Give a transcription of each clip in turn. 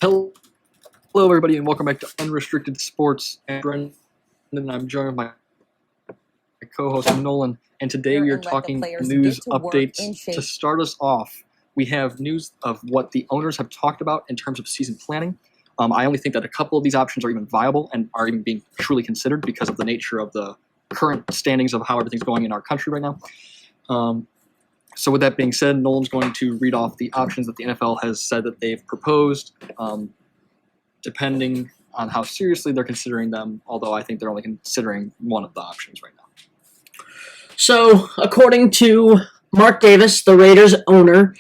Hello, everybody, and welcome back to Unrestricted Sports. And Brendan, and I'm joined by my co-host Nolan. And today we are talking news updates. To start us off, we have news of what the owners have talked about in terms of season planning. I only think that a couple of these options are even viable and are even being truly considered because of the nature of the current standings of how everything's going in our country right now. So with that being said, Nolan's going to read off the options that the NFL has said that they've proposed, depending on how seriously they're considering them, although I think they're only considering one of the options right now. So, according to Mark Davis, the Raiders owner,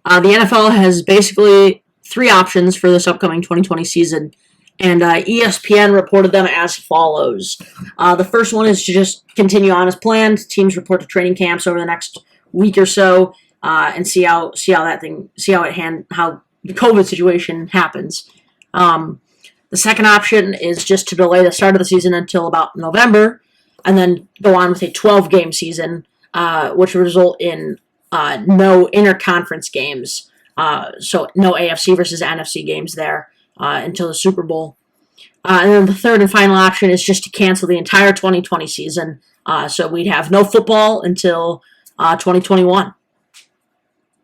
the NFL has basically three options for this upcoming 2020 season, and ESPN reported them as follows. The first one is to just continue on as planned. Teams report to training camps over the next week or so, and see how the COVID situation happens. The second option is just to delay the start of the season until about November, and then go on with a 12-game season, which would result in no interconference games. So no AFC versus NFC games there until the Super Bowl. And then the third and final option is just to cancel the entire 2020 season. So we'd have no football until 2021.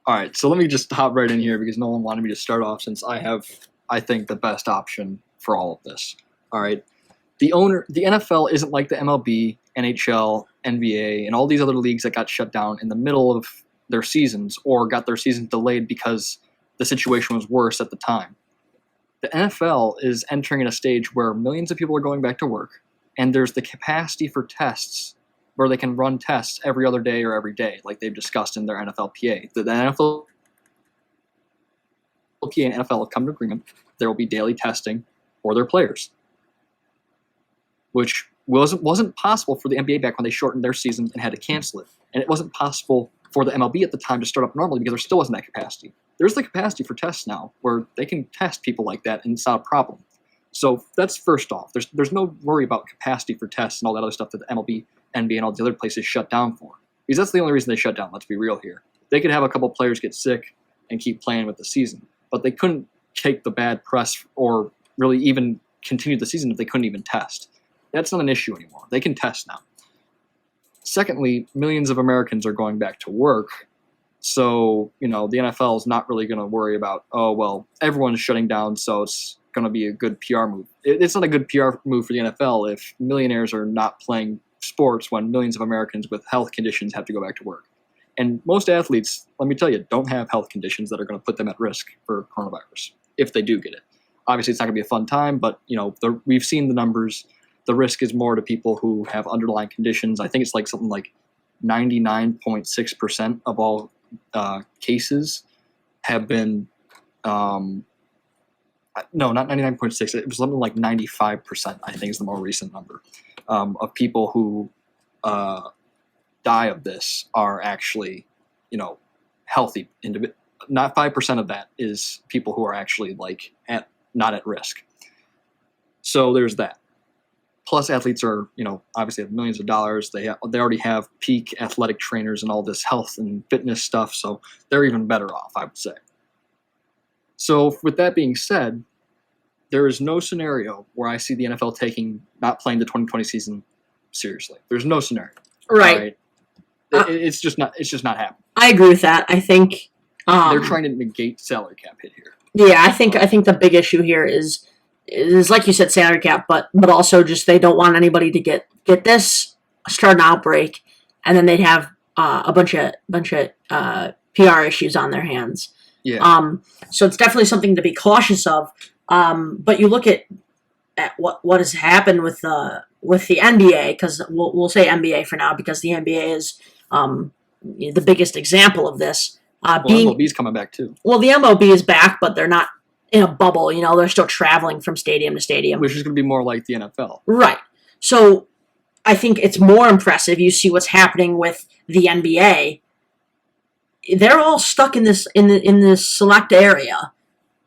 All right, so let me just hop right in here because Nolan wanted me to start off since I think, the best option for all of this. All right, the NFL isn't like the MLB, NHL, NBA, and all these other leagues that got shut down in the middle of their seasons or got their seasons delayed because the situation was worse at the time. The NFL is entering in a stage where millions of people are going back to work, and there's the capacity for tests where they can run tests every other day or every day, like they've discussed in their NFLPA. The NFLPA and NFL have come to agreement there will be daily testing for their players, which wasn't possible for the NBA back when they shortened their season and had to cancel it. And it wasn't possible for the MLB at the time to start up normally because there still wasn't that capacity. There's the capacity for tests now where they can test people like that and it's not a problem. So that's first off. There's no worry about capacity for tests and all that other stuff that the MLB, NBA, and all the other places shut down for. Because that's the only reason they shut down, let's be real here. They could have a couple players get sick and keep playing with the season. But they couldn't take the bad press or really even continue the season if they couldn't even test. That's not an issue anymore. They can test now. Secondly, millions of Americans are going back to work. So, the NFL is not really going to worry about, everyone's shutting down, so it's going to be a good PR move. It's not a good PR move for the NFL if millionaires are not playing sports when millions of Americans with health conditions have to go back to work. And most athletes, let me tell you, don't have health conditions that are going to put them at risk for coronavirus if they do get it. Obviously, it's not going to be a fun time, but we've seen the numbers. The risk is more to people who have underlying conditions. I think it's like something like 99.6% of all cases have been no, not 99.6. It was something like 95%, I think is the more recent number, of people who die of this are actually, healthy. Not 5% of that is people who are actually not at risk. So there's that. Plus, athletes are, obviously have millions of dollars. They already have peak athletic trainers and all this health and fitness stuff, so they're even better off, I would say. So with that being said, there is no scenario where I see the NFL not playing the 2020 season seriously. There's no scenario. Right. It's just not happening. I agree with that. I think they're trying to negate salary cap hit here. Yeah, I think the big issue here is like you said, salary cap, but also just they don't want anybody to get this, start an outbreak, and then they'd have a bunch of PR issues on their hands. Yeah. So it's definitely something to be cautious of. But you look at what has happened with the NBA, because we'll say NBA for now because the NBA is the biggest example of this. MLB's coming back too. Well, the MLB is back, but they're not in a bubble. They're still traveling from stadium to stadium. Which is going to be more like the NFL. Right. So I think it's more impressive. You see what's happening with the NBA. They're all stuck in this select area,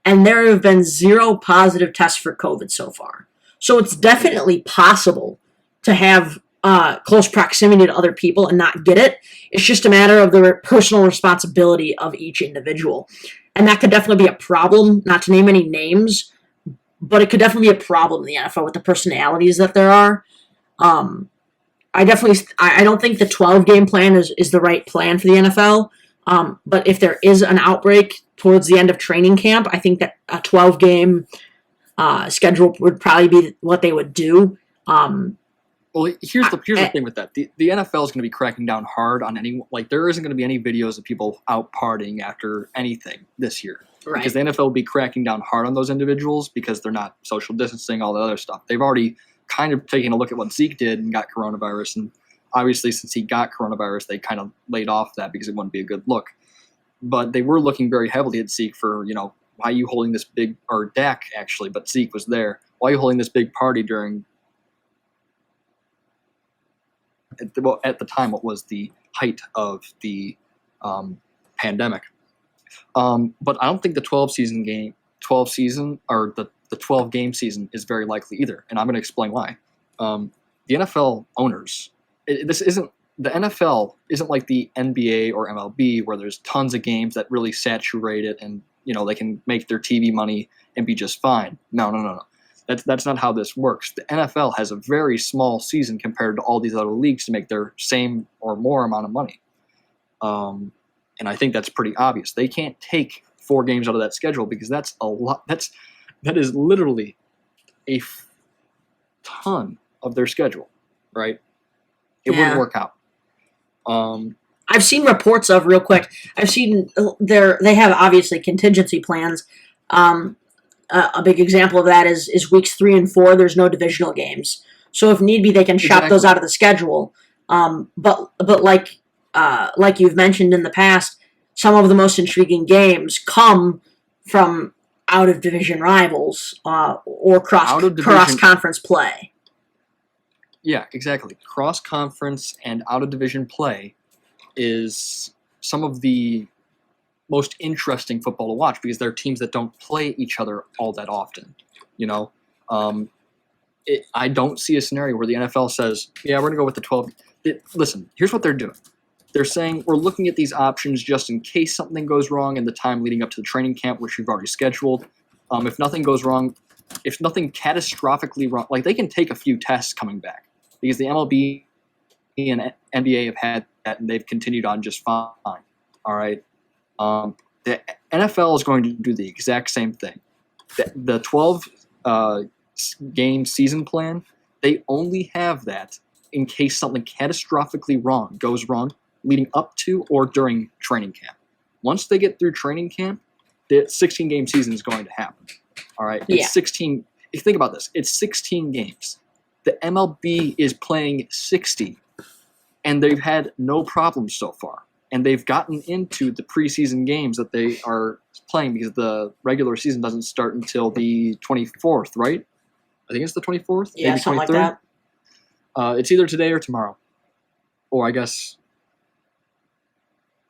and there have been 0 positive tests for COVID so far. So it's definitely possible to have close proximity to other people and not get it. It's just a matter of the personal responsibility of each individual. And that could definitely be a problem, not to name any names, but it could definitely be a problem in the NFL with the personalities that there are. I don't think the 12-game plan is the right plan for the NFL. But if there is an outbreak towards the end of training camp, I think that a 12-game schedule would probably be what they would do. Well, here's the thing with that. The NFL is going to be cracking down hard on any, like, there isn't going to be any videos of people out partying after anything this year. Right. Because the NFL will be cracking down hard on those individuals because they're not social distancing, all the other stuff. They've already kind of taken a look at what Zeke did and got coronavirus. And obviously, since he got coronavirus, they kind of laid off that because it wouldn't be a good look. But they were looking very heavily at Zeke for, why are you holding this big, or Dak actually, but Zeke was there. Why are you holding this big party during, at the time, what was the height of the pandemic? But I don't think the 12-game season is very likely either, and I'm going to explain why. The NFL owners, the NFL isn't like the NBA or MLB where there's tons of games that really saturate it, and they can make their TV money and be just fine. No. That's not how this works. The NFL has a very small season compared to all these other leagues to make their same or more amount of money. And I think that's pretty obvious. They can't take 4 games out of that schedule because that's a lot. That is literally a ton of their schedule, right? It wouldn't work out. I've seen reports of, real quick, they have obviously contingency plans. A big example of that is weeks 3 and 4. There's no divisional games, so if need be, they can shop those out of the schedule. But like you've mentioned in the past, some of the most intriguing games come from out of division rivals or cross conference play. Yeah, exactly. Cross conference and out of division play is some of the most interesting football to watch because they're teams that don't play each other all that often. I don't see a scenario where the NFL says, yeah, we're going to go with the 12. Listen, here's what they're doing. They're saying we're looking at these options just in case something goes wrong in the time leading up to the training camp, which we've already scheduled. If nothing goes wrong, if nothing catastrophically wrong, like they can take a few tests coming back because the MLB and NBA have had that and they've continued on just fine. All right. The NFL is going to do the exact same thing. The 12-game season plan, they only have that in case something catastrophically goes wrong leading up to or during training camp. Once they get through training camp, the 16-game season is going to happen. All right? It's 16. If you think about this, it's 16 games. The MLB is playing 60, and they've had no problems so far. And they've gotten into the preseason games that they are playing because the regular season doesn't start until the 24th, right? I think it's the 24th? Yeah, maybe something 23rd? like that. It's either today or tomorrow. Or I guess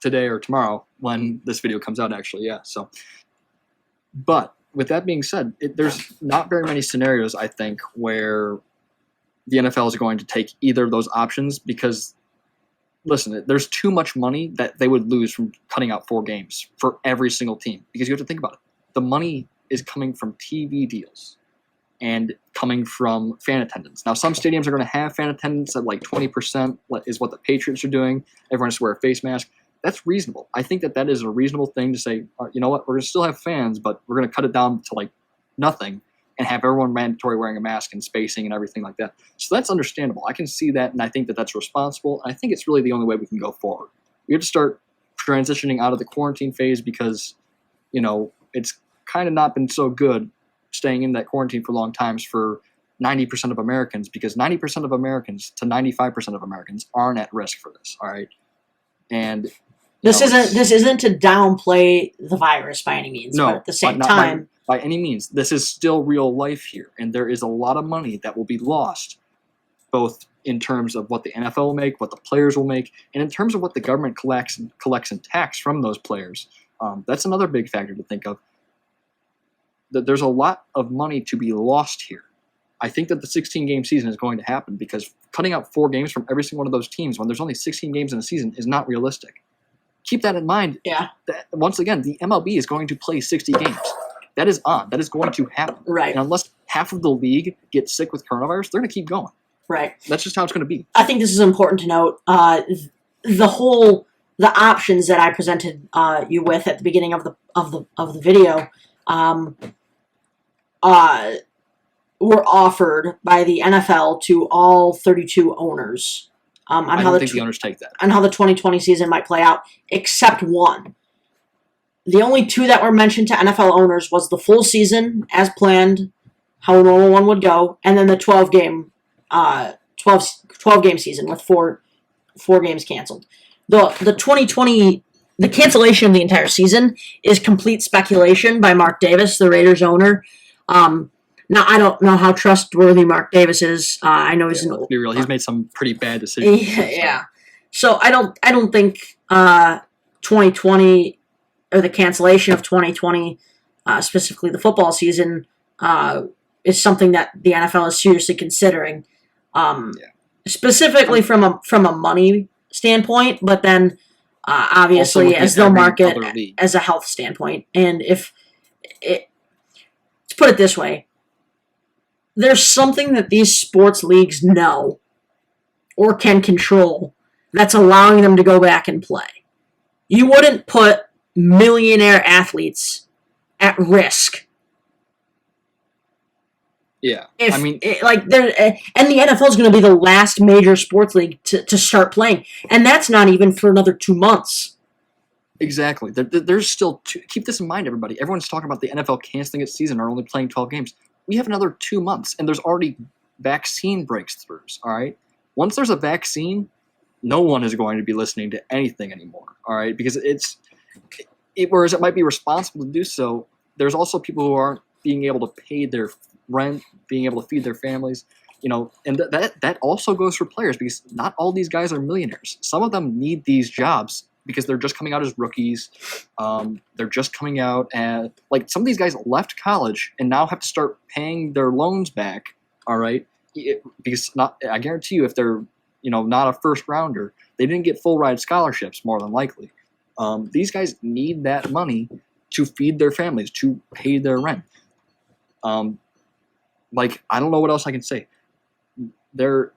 today or tomorrow when this video comes out, actually, yeah. So, but with that being said, there's not very many scenarios, I think, where the NFL is going to take either of those options because – listen, there's too much money that they would lose from cutting out 4 games for every single team because you have to think about it. The money is coming from TV deals and coming from fan attendance. Now, some stadiums are going to have fan attendance at like 20% is what the Patriots are doing. Everyone has to wear a face mask. That's reasonable. I think that is a reasonable thing to say, you know what, we're going to still have fans, but we're going to cut it down to like nothing and have everyone mandatory wearing a mask and spacing and everything like that. So that's understandable. I can see that, and I think that that's responsible. And I think it's really the only way we can go forward. We have to start transitioning out of the quarantine phase because, it's kind of not been so good staying in that quarantine for long times for 90% of Americans because 90% of Americans to 95% of Americans aren't at risk for this, all right? And this isn't to downplay the virus by any means, but at the same time, by any means, this is still real life here, and there is a lot of money that will be lost, both in terms of what the NFL will make, what the players will make, and in terms of what the government collects in tax from those players. That's another big factor to think of. There's a lot of money to be lost here. I think that the 16-game season is going to happen because cutting out 4 games from every single one of those teams when there's only 16 games in a season is not realistic. Keep that in mind. Yeah. That, once again, the MLB is going to play 60 games. That is on. That is going to happen. Right. And unless half of the league gets sick with coronavirus, they're going to keep going. Right. That's just how it's going to be. I think this is important to note. The options that I presented you with at the beginning of the video were offered by the NFL to all 32 owners I don't think the owners take that. on how the 2020 season might play out, except one. The only 2 that were mentioned to NFL owners was the full season as planned, how a normal one would go, and then the 12 game season with four games canceled. The 2020, the cancellation of the entire season is complete speculation by Mark Davis, the Raiders owner. Now I don't know how trustworthy Mark Davis is. I know he's let's be real. He's made some pretty bad decisions. Yeah. So I don't think 2020 or the cancellation of 2020, specifically the football season, is something that the NFL is seriously considering. Specifically from a money standpoint, but then obviously as they'll market as a health standpoint. And let's put it this way, there's something that these sports leagues know or can control that's allowing them to go back and play. You wouldn't put millionaire athletes at risk. Yeah, and the NFL is going to be the last major sports league to start playing, and that's not even for another 2 months. Exactly. There's still keep this in mind, everybody. Everyone's talking about the NFL canceling its season or only playing 12 games. We have another 2 months, and there's already vaccine breakthroughs. All right. Once there's a vaccine, no one is going to be listening to anything anymore. All right, because whereas it might be responsible to do so, there's also people who aren't being able to pay their rent, being able to feed their families, and that also goes for players because not all these guys are millionaires. Some of them need these jobs because they're just coming out as rookies. They're just coming out and some of these guys left college and now have to start paying their loans back. All right, because I guarantee you, if they're not a first rounder, they didn't get full ride scholarships more than likely. These guys need that money to feed their families, to pay their rent. I don't know what else I can say. There,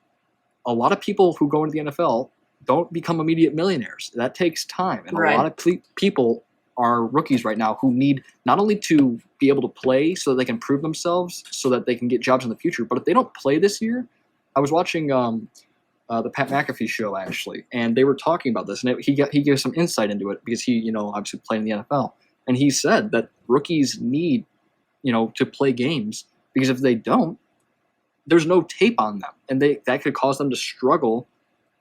a lot of people who go into the NFL don't become immediate millionaires. That takes time, and right. A lot of people are rookies right now who need not only to be able to play so that they can prove themselves, so that they can get jobs in the future. But if they don't play this year, I was watching the Pat McAfee show actually, and they were talking about this, and he gave some insight into it because he obviously played in the NFL, and he said that rookies need to play games. Because if they don't, there's no tape on them, and that could cause them to struggle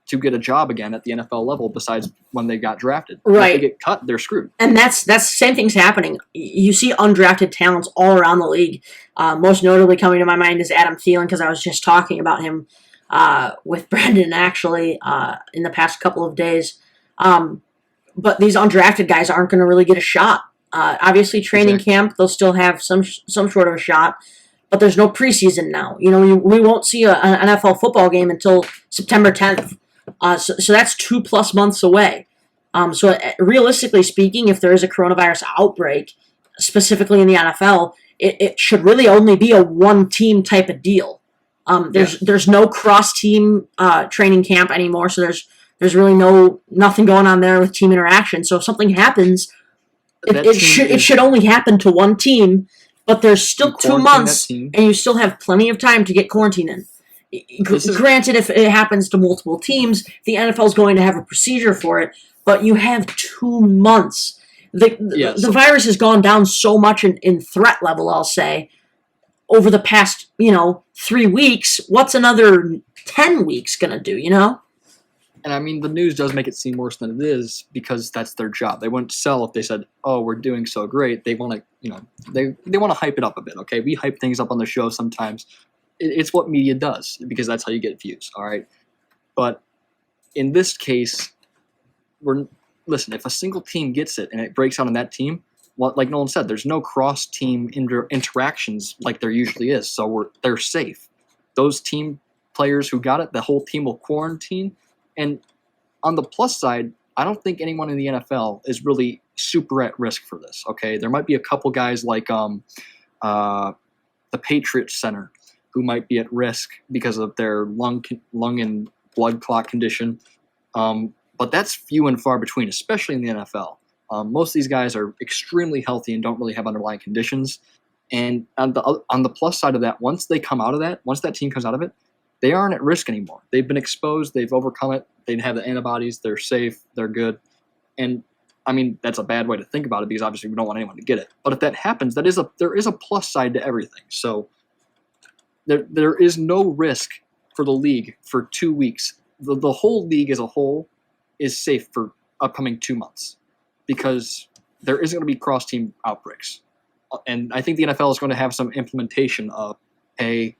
to get a job again at the NFL level. Besides when they got drafted, right? If they get cut, they're screwed. And that's the same thing's happening. You see undrafted talents all around the league. Most notably coming to my mind is Adam Thielen, because I was just talking about him with Brendan actually in the past couple of days. But these undrafted guys aren't going to really get a shot. Obviously, training camp, they'll still have some sort of a shot. But there's no preseason now. We won't see an NFL football game until September 10th. So that's 2+ months away. So realistically speaking, if there is a coronavirus outbreak, specifically in the NFL, it should really only be a one-team type of deal. There's no cross-team training camp anymore, so there's really nothing going on there with team interaction. So if something happens, it should only happen to one team. But there's still 2 months, and you still have plenty of time to get quarantined in. Granted, if it happens to multiple teams, the NFL is going to have a procedure for it, but you have 2 months. The virus has gone down so much in threat level, I'll say, over the past, 3 weeks. What's another 10 weeks going to do, And I mean, the news does make it seem worse than it is because that's their job. They wouldn't sell if they said, "Oh, we're doing so great." They want to, they want to hype it up a bit. Okay, we hype things up on the show sometimes. It's what media does because that's how you get views. All right, but in this case, listen. If a single team gets it and it breaks out on that team, like Nolan said, there's no cross-team interactions like there usually is, so they're safe. Those team players who got it, the whole team will quarantine. And on the plus side, I don't think anyone in the NFL is really super at risk for this. Okay, there might be a couple guys like the Patriots center who might be at risk because of their lung and blood clot condition. But that's few and far between, especially in the NFL. Most of these guys are extremely healthy and don't really have underlying conditions. And on the plus side of that, once they come out of that, once that team comes out of it, they aren't at risk anymore. They've been exposed. They've overcome it. They have the antibodies. They're safe. They're good. And I mean, that's a bad way to think about it because obviously we don't want anyone to get it. But if that happens, there is a plus side to everything. So there is no risk for the league for 2 weeks. The whole league as a whole is safe for upcoming 2 months because there isn't going to be cross-team outbreaks. And I think the NFL is going to have some implementation of, hey,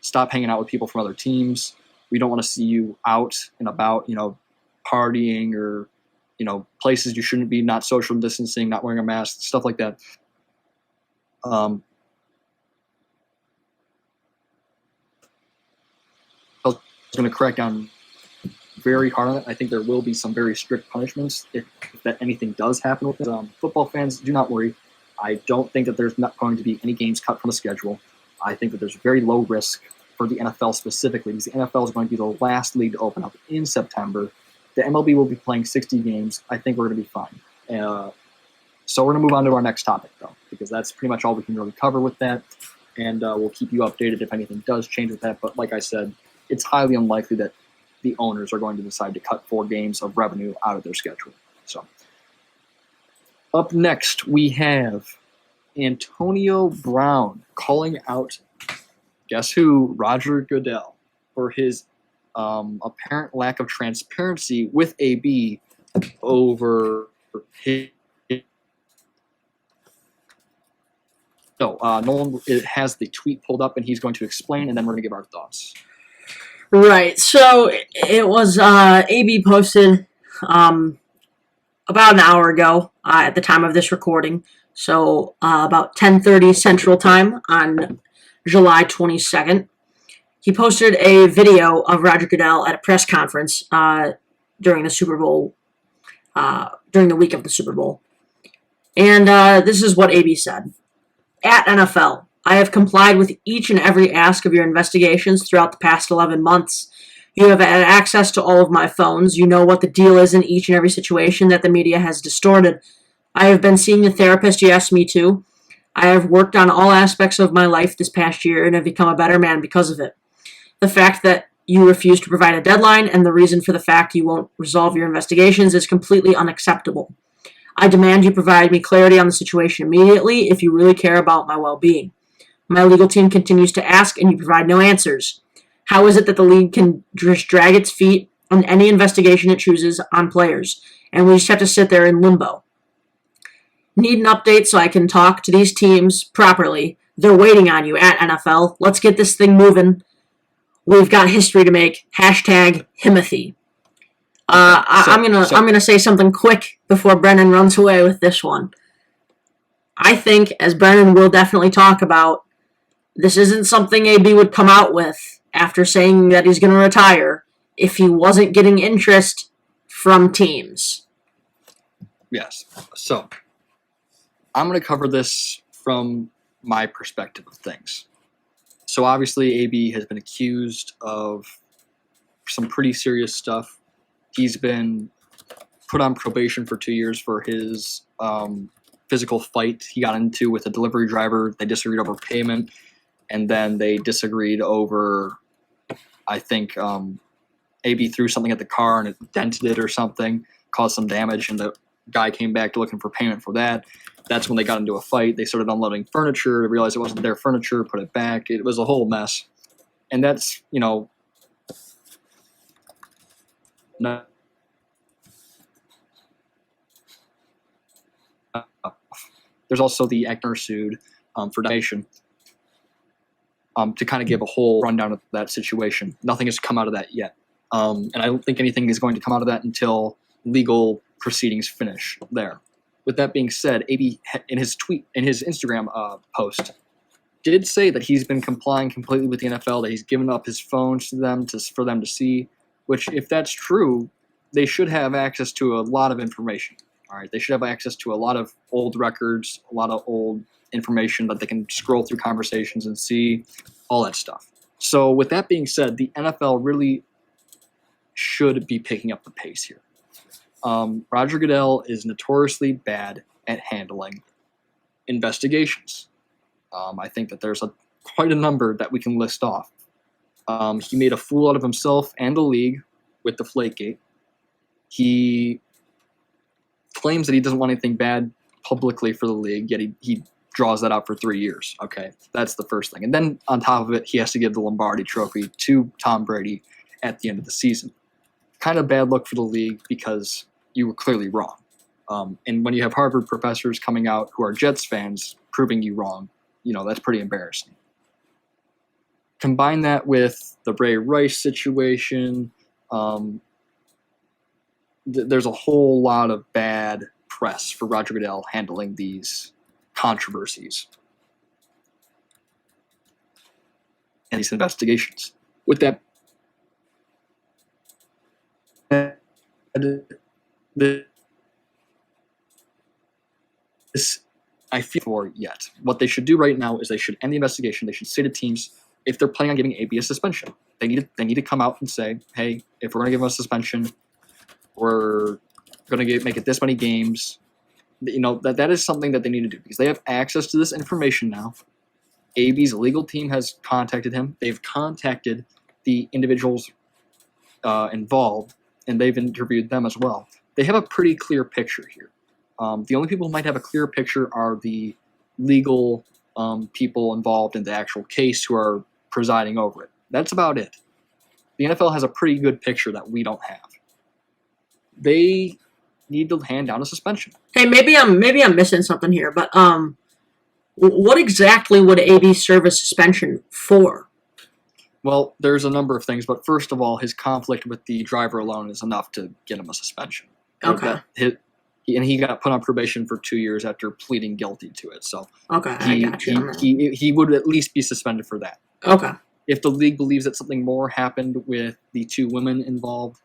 stop hanging out with people from other teams. We don't want to see you out and about, partying or, places you shouldn't be, not social distancing, not wearing a mask, stuff like that. I was going to crack down very hard on it. I think there will be some very strict punishments if that anything does happen with it. Football fans, do not worry. I don't think that there's not going to be any games cut from the schedule. I think that there's very low risk for the NFL specifically because the NFL is going to be the last league to open up in September. The MLB will be playing 60 games. I think we're going to be fine. So we're going to move on to our next topic, though, because that's pretty much all we can really cover with that. And we'll keep you updated if anything does change with that. But like I said, it's highly unlikely that the owners are going to decide to cut 4 games of revenue out of their schedule. So up next, we have Antonio Brown calling out, guess who? Roger Goodell for his apparent lack of transparency with AB over his. Nolan has the tweet pulled up, and he's going to explain, and then we're going to give our thoughts. Right. So it was AB posted about an hour ago at the time of this recording. So about 10:30 Central Time on July 22nd. He posted a video of Roger Goodell at a press conference during the Super Bowl, during the week of the Super Bowl. And this is what AB said. At NFL, I have complied with each and every ask of your investigations throughout the past 11 months. You have had access to all of my phones. You know what the deal is in each and every situation that the media has distorted. I have been seeing the therapist you asked me to. I have worked on all aspects of my life this past year and have become a better man because of it. The fact that you refuse to provide a deadline and the reason for the fact you won't resolve your investigations is completely unacceptable. I demand you provide me clarity on the situation immediately if you really care about my well-being. My legal team continues to ask and you provide no answers. How is it that the league can just drag its feet on any investigation it chooses on players, and we just have to sit there in limbo? Need an update so I can talk to these teams properly. They're waiting on you at NFL. Let's get this thing moving. We've got history to make. #Himothy. I'm gonna say something quick before Brennan runs away with this one. I think, as Brennan will definitely talk about, this isn't something AB would come out with after saying that he's going to retire if he wasn't getting interest from teams. Yes. So I'm going to cover this from my perspective of things. So obviously AB has been accused of some pretty serious stuff. He's been put on probation for 2 years for his physical fight he got into with a delivery driver. They disagreed over payment, and then they disagreed over, I think, AB threw something at the car and it dented it or something, caused some damage, and the guy came back looking for payment for that. That's when they got into a fight. They started unloading furniture. They realized it wasn't their furniture, put it back. It was a whole mess. And that's, there's also the actor sued for defamation to kind of give a whole rundown of that situation. Nothing has come out of that yet. And I don't think anything is going to come out of that until legal proceedings finish there. With that being said, AB in his Instagram post did say that he's been complying completely with the NFL, that he's given up his phones to them for them to see, which, if that's true, they should have access to a lot of information. All right, they should have access to a lot of old records, a lot of old information that they can scroll through conversations and see, all that stuff. So with that being said, the NFL really should be picking up the pace here. Roger Goodell is notoriously bad at handling investigations. I think that there's quite a number that we can list off. He made a fool out of himself and the league with the Deflategate. He claims that he doesn't want anything bad publicly for the league, yet he draws that out for 3 years. Okay, that's the first thing. And then on top of it, he has to give the Lombardi Trophy to Tom Brady at the end of the season. Kind of bad luck for the league because you were clearly wrong. And when you have Harvard professors coming out who are Jets fans proving you wrong, that's pretty embarrassing. Combine that with the Ray Rice situation. There's a whole lot of bad press for Roger Goodell handling these controversies and these investigations. With that, this I feel for yet. What they should do right now is they should end the investigation. They should say to teams, if they're planning on giving AB a suspension, they need to come out and say, hey, if we're going to give him a suspension, we're going to make it this many games. That is something that they need to do because they have access to this information now. AB's legal team has contacted him. They've contacted the individuals involved, and they've interviewed them as well. They have a pretty clear picture here. The only people who might have a clear picture are the legal people involved in the actual case who are presiding over it. That's about it. The NFL has a pretty good picture that we don't have. They need to hand down a suspension. Hey, maybe I'm missing something here, but what exactly would AB serve a suspension for? Well, there's a number of things, but first of all, his conflict with the driver alone is enough to get him a suspension. Okay. And he got put on probation for 2 years after pleading guilty to it. So okay, I got you. He would at least be suspended for that. Okay. If the league believes that something more happened with the two women involved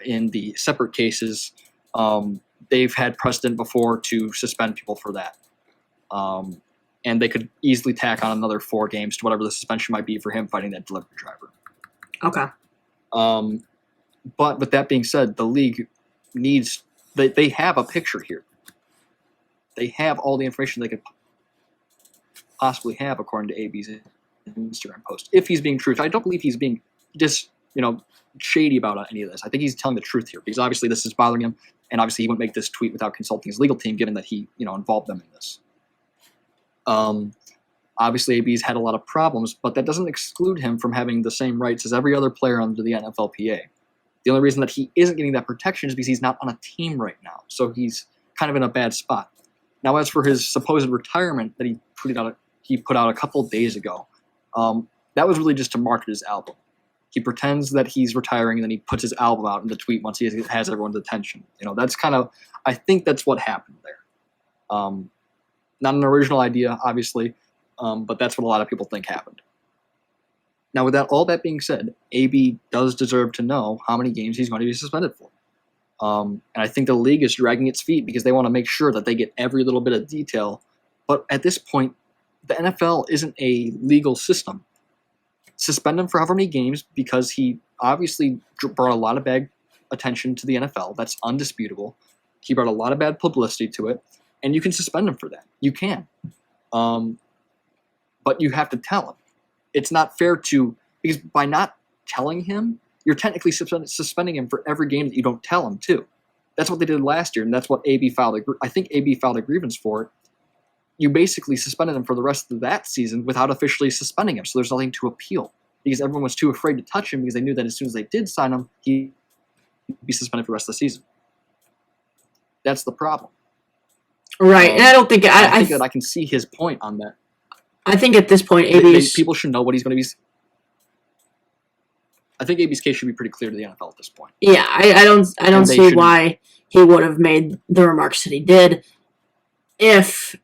in the separate cases, they've had precedent before to suspend people for that. And they could easily tack on another 4 games to whatever the suspension might be for him fighting that delivery driver. Okay. But with that being said, the league needs – they have a picture here. They have all the information they could possibly have according to AB's Instagram post. If he's being truthful. I don't believe he's being just, shady about any of this. I think he's telling the truth here because obviously this is bothering him, and obviously he wouldn't make this tweet without consulting his legal team, given that he, involved them in this. Obviously, AB's had a lot of problems, but that doesn't exclude him from having the same rights as every other player under the NFLPA. The only reason that he isn't getting that protection is because he's not on a team right now, so he's kind of in a bad spot. Now, as for his supposed retirement that he put out a couple days ago, that was really just to market his album. He pretends that he's retiring, and then he puts his album out in the tweet once he has everyone's attention. That's kind of, I think that's what happened there. Not an original idea, obviously, but that's what a lot of people think happened. Now, with all that being said, AB does deserve to know how many games he's going to be suspended for. And I think the league is dragging its feet because they want to make sure that they get every little bit of detail. But at this point, the NFL isn't a legal system. Suspend him for however many games because he obviously brought a lot of bad attention to the NFL. That's undisputable. He brought a lot of bad publicity to it, and you can suspend him for that. You can. But you have to tell him. It's not fair because by not telling him, you're technically suspending him for every game that you don't tell him, too. That's what they did last year, and that's what AB filed. I think AB filed a grievance for it. You basically suspended him for the rest of that season without officially suspending him, so there's nothing to appeal because everyone was too afraid to touch him because they knew that as soon as they did sign him, he'd be suspended for the rest of the season. That's the problem. Right, and I don't think I think that I can see his point on that. I think at this point, people should know what he's going to be. I think AB's case should be pretty clear to the NFL at this point. Yeah, I don't see why he would have made the remarks that he did if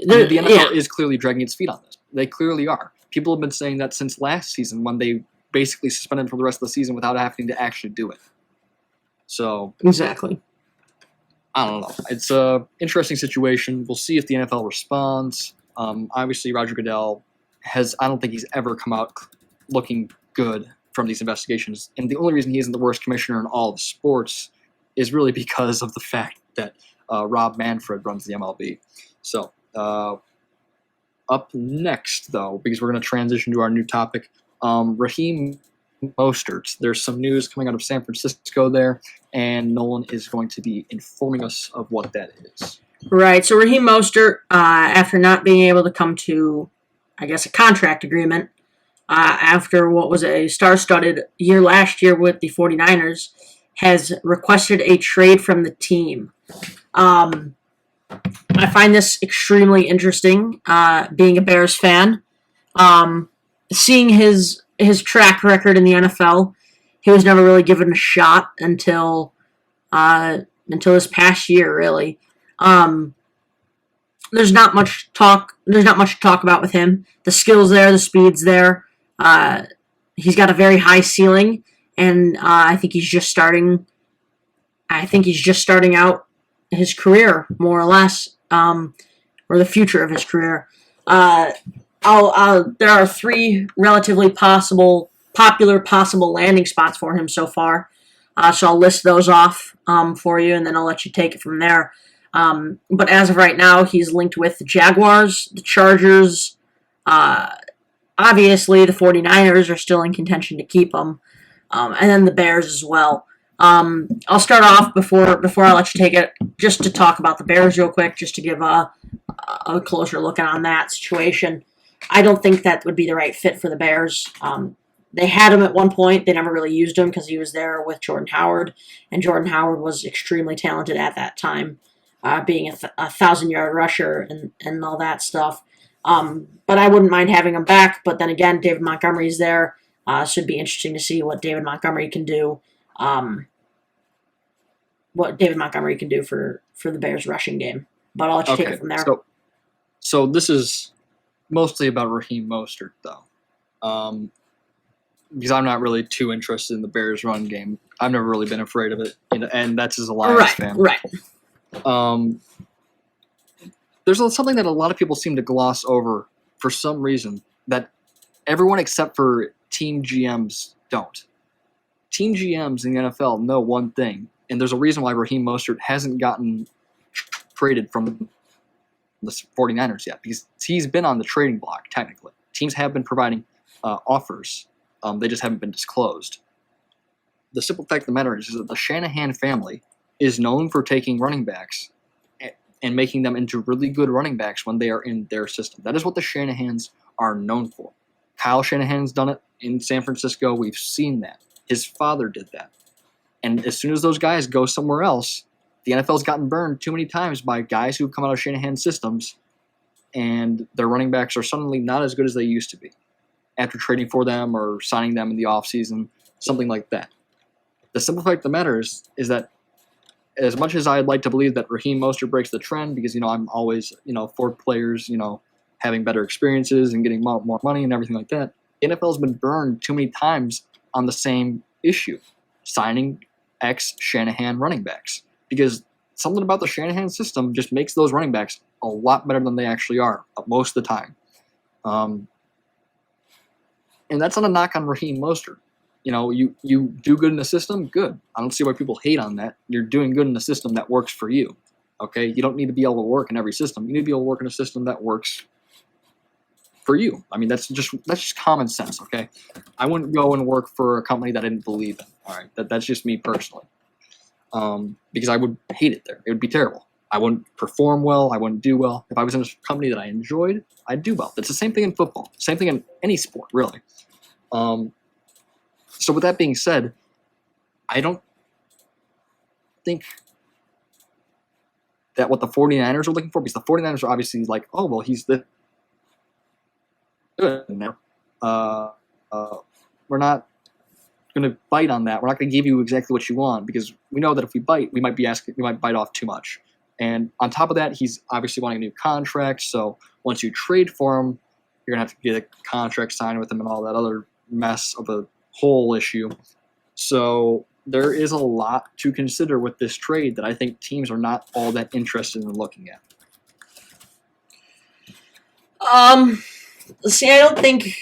The NFL is clearly dragging its feet on this. They clearly are. People have been saying that since last season when they basically suspended for the rest of the season without having to actually do it. So Exactly. I don't know. It's an interesting situation. We'll see if the NFL responds. Obviously, Roger Goodell I don't think he's ever come out looking good from these investigations. And the only reason he isn't the worst commissioner in all of sports is really because of the fact that Rob Manfred runs the MLB. So up next, though, because we're going to transition to our new topic, Raheem Mostert. There's some news coming out of San Francisco there, and Nolan is going to be informing us of what that is. Right. So Raheem Mostert, after not being able to come to, I guess, a contract agreement, after what was a star-studded year last year with the 49ers, has requested a trade from the team. I find this extremely interesting, being a Bears fan. Seeing his track record in the NFL, he was never really given a shot until this past year, really. There's not much talk. There's not much to talk about with him. The skills there, the speed's there. He's got a very high ceiling, and I think he's just starting. I think he's just starting out his career, more or less, or the future of his career. There are 3 relatively popular possible landing spots for him so far. So I'll list those off for you, and then I'll let you take it from there. But as of right now, he's linked with the Jaguars, the Chargers. Obviously, the 49ers are still in contention to keep him, and then the Bears as well. I'll start off before I let you take it, just to talk about the Bears real quick, just to give a closer look on that situation. I don't think that would be the right fit for the Bears. They had him at one point. They never really used him because he was there with Jordan Howard, and Jordan Howard was extremely talented at that time, being a 1,000-yard rusher and all that stuff. But I wouldn't mind having him back. But then again, David Montgomery's there. Should be interesting to see what David Montgomery can do. For the Bears rushing game. But I'll let you take it from there. So this is mostly about Raheem Mostert, though. Because I'm not really too interested in the Bears run game. I've never really been afraid of it, and that's as a Lions fan. Right. There's something that a lot of people seem to gloss over for some reason that everyone except for team GMs don't. Team GMs in the NFL know one thing, and there's a reason why Raheem Mostert hasn't gotten traded from the 49ers yet, because he's been on the trading block, technically. Teams have been providing offers. They just haven't been disclosed. The simple fact of the matter is that the Shanahan family is known for taking running backs and making them into really good running backs when they are in their system. That is what the Shanahans are known for. Kyle Shanahan's done it in San Francisco. We've seen that. His father did that. And as soon as those guys go somewhere else, the NFL's gotten burned too many times by guys who've come out of Shanahan systems, and their running backs are suddenly not as good as they used to be after trading for them or signing them in the offseason, something like that. The simple fact of the matter is that as much as I'd like to believe that Raheem Mostert breaks the trend, because, I'm always, for players, having better experiences and getting more money and everything like that, the NFL's been burned too many times on the same issue, signing ex-Shanahan running backs. Because something about the Shanahan system just makes those running backs a lot better than they actually are most of the time. And that's not a knock on Raheem Mostert. You do good in the system, good. I don't see why people hate on that. You're doing good in a system that works for you. Okay? You don't need to be able to work in every system. You need to be able to work in a system that works for you. I mean, that's just common sense, okay? I wouldn't go and work for a company that I didn't believe in. All right? That's just me personally. Because I would hate it there. It would be terrible. I wouldn't perform well. I wouldn't do well. If I was in a company that I enjoyed, I'd do well. It's the same thing in football. Same thing in any sport, really. So with that being said, I don't think that what the 49ers are looking for, because the 49ers are obviously like, oh, well, he's the good now. We're not going to bite on that. We're not going to give you exactly what you want, because we know that if we bite, we might bite off too much. And on top of that, he's obviously wanting a new contract. So once you trade for him, you're going to have to get a contract signed with him and all that other mess of a whole issue. So there is a lot to consider with this trade that I think teams are not all that interested in looking at. See, I don't think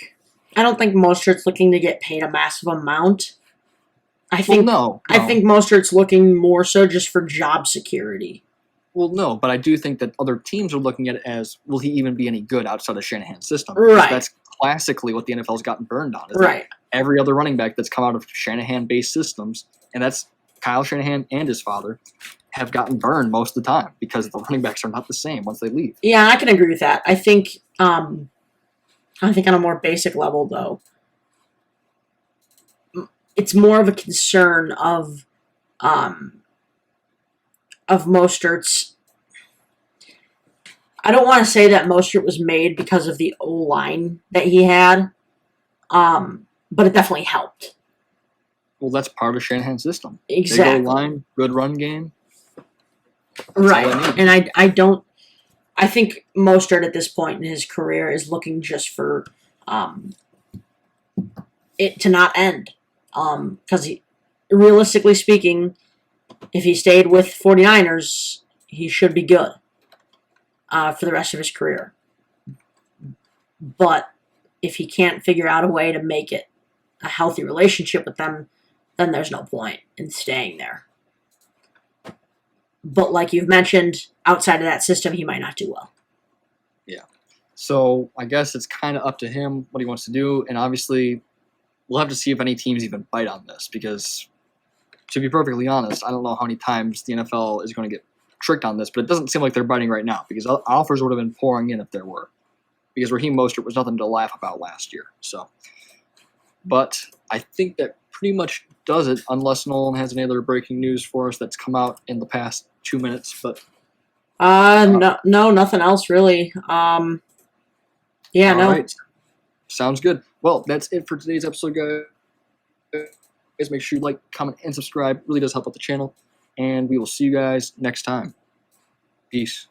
Mostert's looking to get paid a massive amount. I think Mostert's looking more so just for job security. Well, no, but I do think that other teams are looking at it as, will he even be any good outside of Shanahan's system? Right. That's classically what the NFL's gotten burned on. Right. Every other running back that's come out of Shanahan-based systems, and that's Kyle Shanahan and his father, have gotten burned most of the time because the running backs are not the same once they leave. Yeah, I can agree with that. I think on a more basic level, though, it's more of a concern of Mostert's. I don't want to say that Mostert was made because of the O-line that he had, but it definitely helped. Well, that's part of Shanahan's system. Exactly. Big O-line, good run game. Right, and I think Mostert at this point in his career is looking just for it to not end. Because realistically speaking, if he stayed with 49ers, he should be good for the rest of his career. But if he can't figure out a way to make it a healthy relationship with them, then there's no point in staying there. But like you've mentioned, outside of that system, he might not do well. Yeah. So I guess it's kind of up to him what he wants to do. And obviously, we'll have to see if any teams even bite on this. Because to be perfectly honest, I don't know how many times the NFL is going to get tricked on this. But it doesn't seem like they're biting right now. Because offers would have been pouring in if there were. Because Raheem Mostert was nothing to laugh about last year. But I think that pretty much does it, unless Nolan has any other breaking news for us that's come out in the past 2 minutes. But no, nothing else really. No. Right. Sounds good. Well, that's it for today's episode, guys. Make sure you like, comment, and subscribe. It really does help out the channel. And we will see you guys next time. Peace.